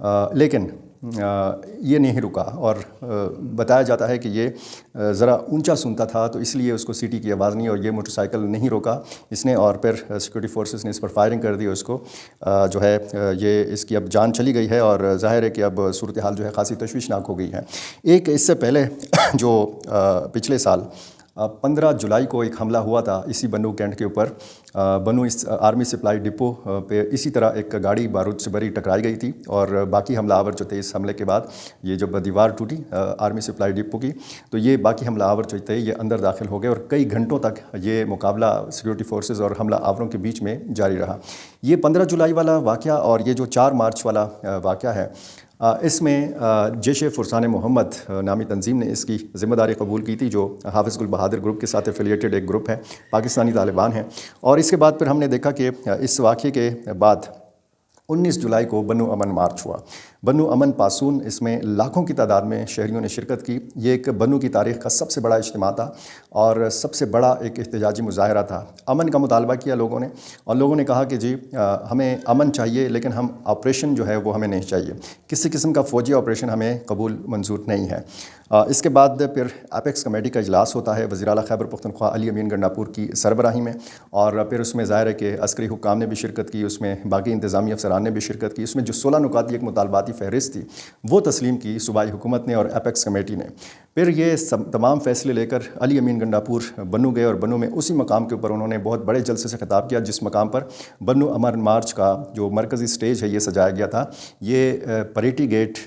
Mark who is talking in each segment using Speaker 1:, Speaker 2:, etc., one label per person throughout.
Speaker 1: لیکن یہ نہیں رکا اور بتایا جاتا ہے کہ یہ ذرا اونچا سنتا تھا تو اس لیے اس کو سیٹی کی آواز نہیں اور یہ موٹر سائیکل نہیں روکا اس نے، اور پھر سیکورٹی فورسز نے اس پر فائرنگ کر دی اور اس کو جو ہے یہ اس کی اب جان چلی گئی ہے اور ظاہر ہے کہ اب صورتحال جو ہے خاصی تشویشناک ہو گئی ہے۔ ایک اس سے پہلے جو پچھلے سال 15 جولائی کو ایک حملہ ہوا تھا اسی بنو کینٹ کے اوپر، بنو اس آرمی سپلائی ڈپو پہ اسی طرح ایک گاڑی بارود سے بھری ٹکرائی گئی تھی اور باقی حملہ آور جو تھے اس حملے کے بعد یہ جب دیوار ٹوٹی آرمی سپلائی ڈپو کی تو یہ باقی حملہ آور جو تھے یہ اندر داخل ہو گئے اور کئی گھنٹوں تک یہ مقابلہ سیکورٹی فورسز اور حملہ آوروں کے بیچ میں جاری رہا۔ یہ 15 جولائی والا واقعہ اور یہ جو 4 مارچ والا واقعہ ہے اس میں جیش فرسان محمد نامی تنظیم نے اس کی ذمہ داری قبول کی تھی، جو حافظ گل بہادر گروپ کے ساتھ ایفیلیٹڈ ایک گروپ ہے، پاکستانی طالبان ہیں۔ اور اس کے بعد پھر ہم نے دیکھا کہ اس واقعے کے بعد 19 جولائی کو بنو امن مارچ ہوا۔ بنو امن پاسون، اس میں لاکھوں کی تعداد میں شہریوں نے شرکت کی۔ یہ ایک بنو کی تاریخ کا سب سے بڑا اجتماع تھا اور سب سے بڑا ایک احتجاجی مظاہرہ تھا۔ امن کا مطالبہ کیا لوگوں نے اور لوگوں نے کہا کہ جی ہمیں امن چاہیے لیکن ہم آپریشن جو ہے وہ ہمیں نہیں چاہیے، کسی قسم کا فوجی آپریشن ہمیں قبول منظور نہیں ہے۔ اس کے بعد پھر ایپیکس کمیٹی کا اجلاس ہوتا ہے وزیر اعلیٰ خیبر پختونخوا علی امین گنڈاپور کی سربراہی میں، اور پھر اس میں ظاہر ہے کہ عسکری حکام نے بھی شرکت کی، اس میں باقی انتظامی افسران نے بھی شرکت کی۔ اس میں جو 16 نکاتی ایک مطالباتی فہرست تھی وہ تسلیم کی صوبائی حکومت نے اور ایپیکس کمیٹی نے۔ پھر یہ تمام فیصلے لے کر علی امین گنڈاپور بنو گئے اور بنو میں اسی مقام کے اوپر انہوں نے بہت بڑے جلسے سے خطاب کیا جس مقام پر بنو امن مارچ کا جو مرکزی سٹیج ہے یہ سجایا گیا تھا۔ یہ پریٹی گیٹ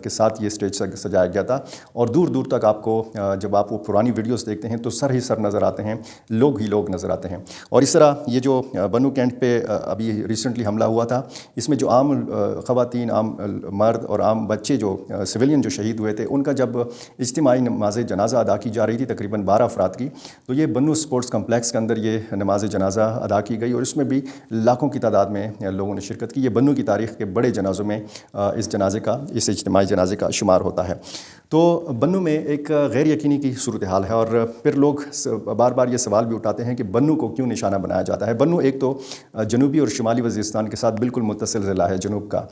Speaker 1: کے ساتھ یہ سٹیج سجایا گیا تھا اور دور دور تک آپ کو جب آپ وہ پرانی ویڈیوز دیکھتے ہیں تو سر ہی سر نظر آتے ہیں، لوگ ہی لوگ نظر آتے ہیں۔ اور اس طرح یہ جو بنو کینٹ پہ ابھی ریسنٹلی حملہ ہوا تھا اس میں جو عام خواتین، عام مرد اور عام بچے جو سویلین جو شہید ہوئے تھے ان کا جب اجتماعی نماز جنازہ ادا کی جا رہی تھی تقریباً 12 افراد کی، تو یہ بنو سپورٹس کمپلیکس کے اندر یہ نماز جنازہ ادا کی گئی اور اس میں بھی لاکھوں کی تعداد میں لوگوں نے شرکت کی۔ یہ بنو کی تاریخ کے بڑے جنازوں میں اس اجتماعی جنازے کا شمار ہوتا ہے۔ تو بنو میں ایک غیر یقینی کی صورتحال ہے اور پھر لوگ بار بار یہ سوال بھی اٹھاتے ہیں کہ بنو کو کیوں نشانہ بنایا جاتا ہے۔ بنو ایک تو جنوبی اور شمالی وزیرستان کے ساتھ بالکل متصل ضلع ہے جنوب کا۔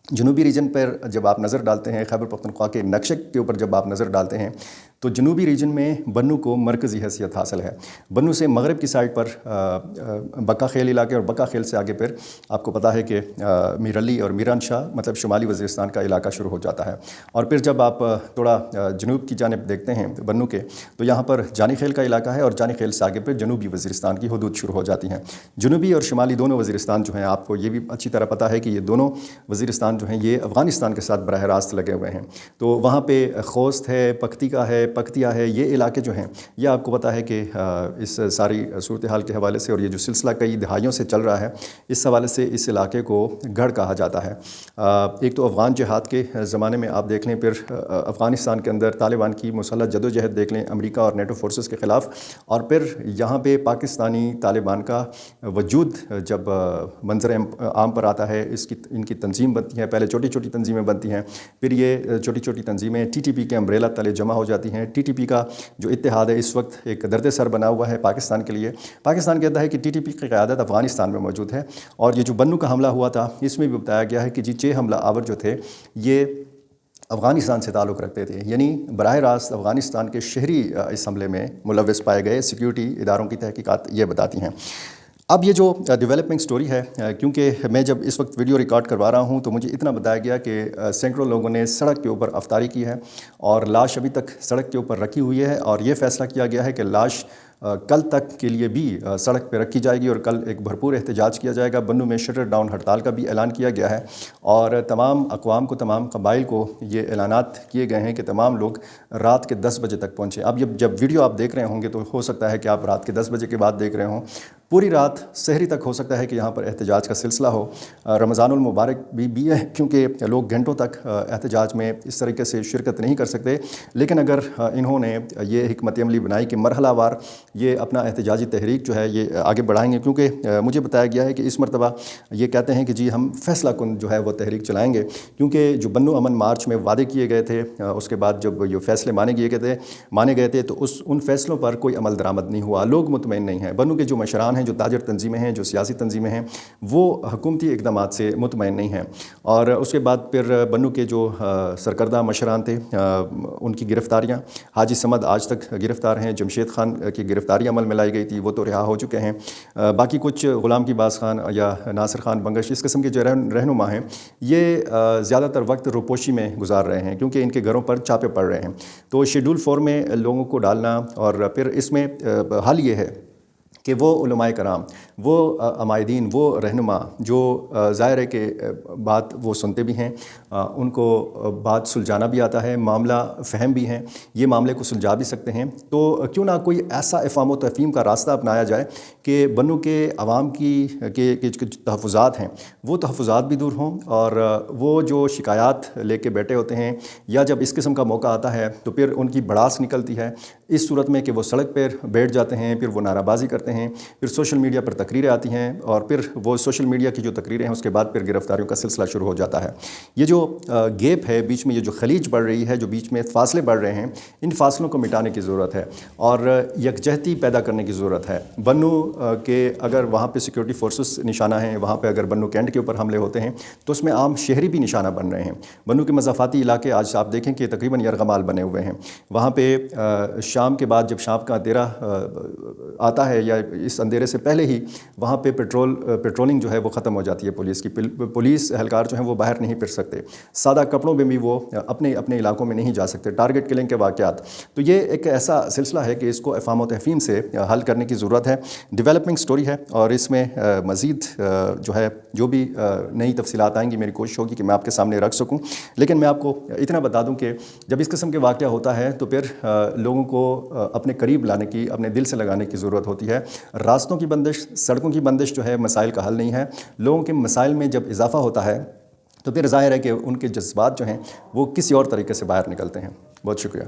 Speaker 1: جنوبی ریجن پر جب آپ نظر ڈالتے ہیں، خیبر پختونخوا کے نقشے کے اوپر جب آپ نظر ڈالتے ہیں تو جنوبی ریجن میں بنو کو مرکزی حیثیت حاصل ہے۔ بنو سے مغرب کی سائڈ پر بکا خیل علاقے اور بکا خیل سے آگے پھر آپ کو پتہ ہے کہ میر علی اور میران شاہ مطلب شمالی وزیرستان کا علاقہ شروع ہو جاتا ہے۔ اور پھر جب آپ تھوڑا جنوب کی جانب دیکھتے ہیں بنو کے تو یہاں پر جانی خیل کا علاقہ ہے اور جانی خیل سے آگے پھر جنوبی وزیرستان کی حدود شروع ہو جاتی ہیں۔ جنوبی اور شمالی دونوں وزیرستان جو ہیں آپ کو یہ بھی اچھی طرح پتہ ہے کہ یہ دونوں وزیرستان جو ہیں یہ افغانستان کے ساتھ براہ راست لگے ہوئے ہیں۔ تو وہاں پہ خوست ہے، پکتیکا ہے، پکتیا ہے، یہ علاقے جو ہیں یہ آپ کو پتہ ہے کہ اس ساری صورتحال کے حوالے سے اور یہ جو سلسلہ کئی دہائیوں سے چل رہا ہے اس حوالے سے اس علاقے کو گڑھ کہا جاتا ہے۔ ایک تو افغان جہاد کے زمانے میں آپ دیکھ لیں، پھر افغانستان کے اندر طالبان کی مسلح جدوجہد دیکھ لیں امریکہ اور نیٹو فورسز کے خلاف، اور پھر یہاں پہ پاکستانی طالبان کا وجود جب منظر عام پر آتا ہے، ان کی تنظیم بنتی ہے، پہلے چھوٹی چھوٹی تنظیمیں بنتی ہیں، پھر یہ چھوٹی چھوٹی تنظیمیں ٹی ٹی پی کے امبریلا تلے جمع ہو جاتی ہیں۔ ٹی ٹی پی کا جو اتحاد ہے اس وقت ایک درد سر بنا ہوا ہے پاکستان کے لیے۔ پاکستان کہتا ہے کہ ٹی ٹی پی کی قیادت افغانستان میں موجود ہے، اور یہ جو بنو کا حملہ ہوا تھا اس میں بھی بتایا گیا ہے کہ جی 6 حملہ آور جو تھے یہ افغانستان سے تعلق رکھتے تھے، یعنی براہ راست افغانستان کے شہری اس حملے میں ملوث پائے گئے۔ سیکیورٹی اداروں کی تحقیقات یہ بتاتی ہیں۔ اب یہ جو ڈیولپنگ سٹوری ہے، کیونکہ میں جب اس وقت ویڈیو ریکارڈ کروا رہا ہوں تو مجھے اتنا بتایا گیا کہ سینکڑوں لوگوں نے سڑک کے اوپر افطاری کی ہے اور لاش ابھی تک سڑک کے اوپر رکھی ہوئی ہے، اور یہ فیصلہ کیا گیا ہے کہ لاش کل تک کے لیے بھی سڑک پہ رکھی جائے گی اور کل ایک بھرپور احتجاج کیا جائے گا۔ بنو میں شٹر ڈاؤن ہڑتال کا بھی اعلان کیا گیا ہے اور تمام اقوام کو، تمام قبائل کو یہ اعلانات کیے گئے ہیں کہ تمام لوگ رات کے 10 بجے تک پہنچیں۔ اب جب ویڈیو آپ دیکھ رہے ہوں گے تو ہو سکتا ہے کہ آپ رات کے 10 بجے کے بعد دیکھ رہے ہوں، پوری رات سحری تک ہو سکتا ہے کہ یہاں پر احتجاج کا سلسلہ ہو۔ رمضان المبارک بھی ہے کیونکہ لوگ گھنٹوں تک احتجاج میں اس طریقے سے شرکت نہیں کر سکتے، لیکن اگر انہوں نے یہ حکمت عملی بنائی کہ مرحلہ وار یہ اپنا احتجاجی تحریک جو ہے یہ آگے بڑھائیں گے، کیونکہ مجھے بتایا گیا ہے کہ اس مرتبہ یہ کہتے ہیں کہ جی ہم فیصلہ کن جو ہے وہ تحریک چلائیں گے، کیونکہ جو بنو امن مارچ میں وعدے کیے گئے تھے اس کے بعد جب یہ فیصلے مانے گئے تھے تو ان فیصلوں پر کوئی عمل درآمد نہیں ہوا، لوگ مطمئن نہیں ہیں۔ بنو کے جو مشران بزرگان ہیں، جو تاجر تنظیمیں ہیں، جو سیاسی تنظیمیں ہیں، وہ حکومتی اقدامات سے مطمئن نہیں ہیں۔ اور اس کے بعد پھر بنو کے جو سرکردہ مشران تھے ان کی گرفتاریاں، حاجی صمد آج تک گرفتار ہیں، جمشید خان کی گرفتاری عمل میں لائی گئی تھی، وہ تو رہا ہو چکے ہیں۔ باقی کچھ غلام کی باز خان یا ناصر خان بنگش اس قسم کے جو رہنما ہیں، یہ زیادہ تر وقت روپوشی میں گزار رہے ہیں کیونکہ ان کے گھروں پر چھاپے پڑ رہے ہیں۔ تو شیڈول 4 میں لوگوں کو ڈالنا، اور پھر اس میں حل یہ ہے کہ وہ علماء کرام، وہ عمائدین، وہ رہنما جو ظاہر ہے کہ بات وہ سنتے بھی ہیں، ان کو بات سلجھانا بھی آتا ہے، معاملہ فہم بھی ہیں، یہ معاملے کو سلجھا بھی سکتے ہیں، تو کیوں نہ کوئی ایسا افہام و تفہیم کا راستہ اپنایا جائے کہ بنو کے عوام کے تحفظات ہیں وہ تحفظات بھی دور ہوں، اور وہ جو شکایات لے کے بیٹھے ہوتے ہیں یا جب اس قسم کا موقع آتا ہے تو پھر ان کی بڑاس نکلتی ہے اس صورت میں کہ وہ سڑک پر بیٹھ جاتے ہیں، پھر وہ نعرہ بازی کرتے ہیں، پھر سوشل میڈیا پر تقریریں آتی ہیں، اور پھر وہ سوشل میڈیا کی جو تقریریں ہیں اس کے بعد پھر گرفتاریوں کا سلسلہ شروع ہو جاتا ہے۔ یہ جو گیپ ہے بیچ میں، یہ جو خلیج بڑھ رہی ہے، جو بیچ میں فاصلے بڑھ رہے ہیں، ان فاصلوں کو مٹانے کی ضرورت ہے اور یکجہتی پیدا کرنے کی ضرورت ہے۔ بنو کے اگر وہاں پہ سیکورٹی فورسز نشانہ ہیں، وہاں پہ اگر بنو کینٹ کے اوپر حملے ہوتے ہیں تو اس میں عام شہری بھی نشانہ بن رہے ہیں۔ بنو کے مضافاتی علاقے آج آپ دیکھیں کہ تقریباً یرغمال بنے ہوئے ہیں، وہاں پہ شام کے بعد جب شام کا اندھیرا آتا ہے یا اس اندھیرے سے پہلے ہی وہاں پہ پیٹرولنگ جو ہے وہ ختم ہو جاتی ہے پولیس کی۔ پولیس اہلکار جو ہیں وہ باہر نہیں پھر سکتے، سادہ کپڑوں میں بھی وہ اپنے علاقوں میں نہیں جا سکتے، ٹارگٹ کلنگ کے واقعات۔ تو یہ ایک ایسا سلسلہ ہے کہ اس کو افہام و تفہیم سے حل کرنے کی ضرورت ہے۔ ڈیولپنگ سٹوری ہے اور اس میں مزید جو ہے جو بھی نئی تفصیلات آئیں گی میری کوشش ہوگی کہ میں آپ کے سامنے رکھ سکوں، لیکن میں آپ کو اتنا بتا دوں کہ جب اس قسم کے واقعہ ہوتا ہے تو پھر لوگوں کو اپنے قریب لانے کی، اپنے دل سے لگانے کی ضرورت ہوتی ہے۔ راستوں کی بندش، سڑکوں کی بندش جو ہے مسائل کا حل نہیں ہے۔ لوگوں کے مسائل میں جب اضافہ ہوتا ہے تو پھر ظاہر ہے کہ ان کے جذبات جو ہیں وہ کسی اور طریقے سے باہر نکلتے ہیں۔ بہت شکریہ۔